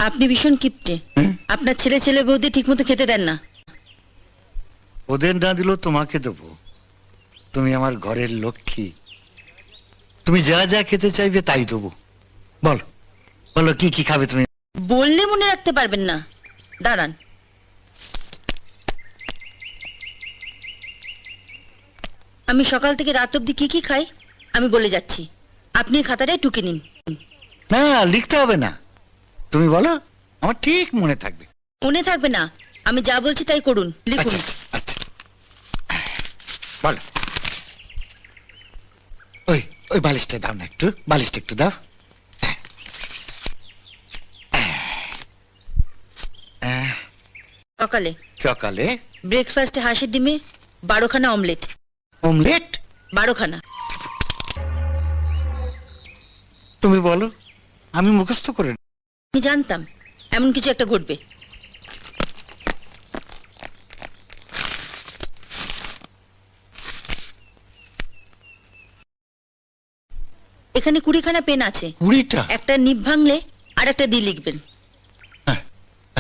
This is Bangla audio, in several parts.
আপনি ভীষণ কিপটে। আপনার ছেলে ছেলে বৌদি ঠিক মতো খেতে দেন না। ওদের না দিলেও তোমাকে দেবো। তুমি আমার ঘরের লক্ষ্মী, তুমি যা যা খেতে চাইবে তাই দেবো। বলো বলো কি কি খাবে তুমি? বললে মনে রাখতে পারবেন না, দাঁড়ান। আমি সকাল থেকে রাত অব্দি কি কি খাই আমি বলে যাচ্ছি, আপনি খাতাটাই টুকে নিন। না লিখতে হবে না, তুমি বলো, আমার ঠিক মনে থাকবে। মনে থাকবে না, আমি যা বলছি তাই করুন, লিখুন। আচ্ছা আচ্ছা বলো। ওই ওই বালিশটা দাও না, একটু বালিশটা একটু দাও। সকালে সকালে ব্রেকফাস্টে হাঁসের ডিমে 12খানা অমলেট। অমলেট? 12খানা। তুমি বলো, আমি মুখস্থ করে। আমি জানতাম এমন কিছু একটা ঘটবে। এখানে 20খানা পেন আছে। 20টা? একটা নিভ ভাঙলে আর একটা দিয়ে লিখবেন।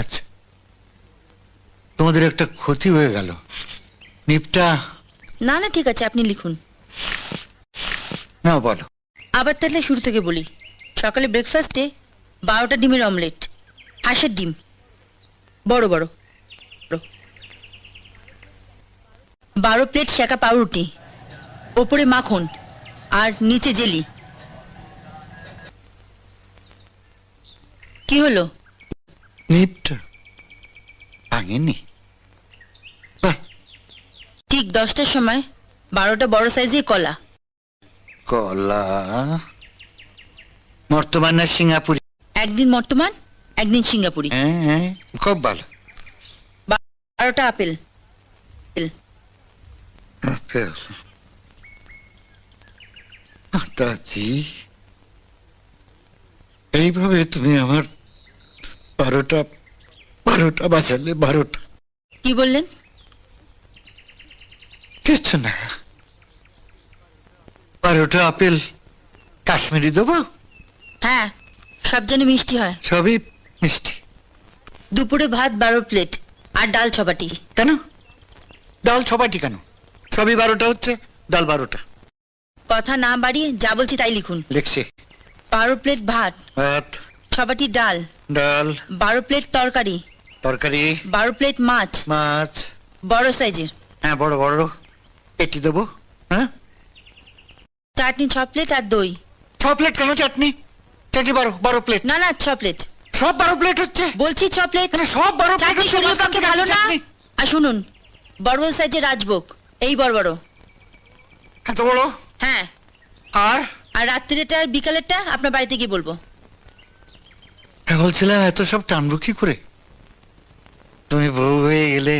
আচ্ছা, তোমাদের একটা ক্ষতি হয়ে গেল। নিপটা? না না ঠিক আছে, আপনি লিখুন। না বলো। আবার তাহলে শুরু থেকে বলি। সকালে ব্রেকফাস্টে 12টা ডিমের অমলেট, হাঁসের ডিম বড় বড়, 12 প্লেট সেকা পাউরুটি, ওপরে মাখন আর নিচে জেলি। কি হলো? নিপটা ভাঙেনি? ঠিক 10টার সময় 12টা বড় সাইজের কলা। কলা বর্তমান না সিঙ্গাপুরি? একদিন বর্তমান, একদিন সিঙ্গাপুরি। হ্যাঁ খুব ভালো। 12টা আপেল। আপেল? মাতাজি, এইভাবে তুমি আমার 12টা বাঁচালে। 12টা? কি বললেন? কিছু না। 12টা আপেল কাশ্মীরি দেবো? হ্যাঁ, সব যেন মিষ্টি হয়। সবই মিষ্টি। দুপুরে ভাত 12 প্লেট আর ডাল 6 বাটি। কেন ডাল 6 বাটি কেন? সবই 12টা হচ্ছে, ডাল 12টা। কথা না বাড়িয়ে যা বলছি তাই লিখুন। লিখছি। 12 প্লেট ভাত, ভাত, 6 বাটি ডাল, ডাল, 12 প্লেট তরকারি, তরকারি, 12 প্লেট মাছ মাছ বড় সাইজের। হ্যাঁ বড় বড় এটি দেবো। হ্যাঁ, চাটনি 6 প্লেট আর দই। 6 প্লেট কেন চাটনি? চাটনি 12 প্লেট। না না 6 প্লেট সব 12 প্লেট হচ্ছে? বলছি 6 প্লেট। সব 12 প্লেট চাটনি হচ্ছে? শরীরের পক্ষে ভালো না। আর শুনুন, বড় বড় সাইজের রাজভোগ, এই বড় বড়। এত বড়? হ্যাঁ। আর আর রাত্রিটা আর বিকালেরটা আপনার বাড়িতে গিয়ে বলবো। বলছিলাম এত সব টানবো কি করে? তুমি বউ হয়ে গেলে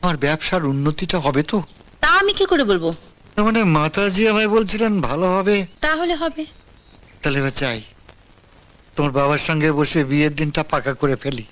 আমার ব্যবসার উন্নতিটা হবে তো? তা আমি কি করে বলবো? তার মানে মাতাজি আমায় বলছিলেন ভালো হবে। তাহলে হবে। তাহলে এবার চাই তোমার বাবার সঙ্গে বসে বিয়ের দিনটা পাকা করে ফেলি।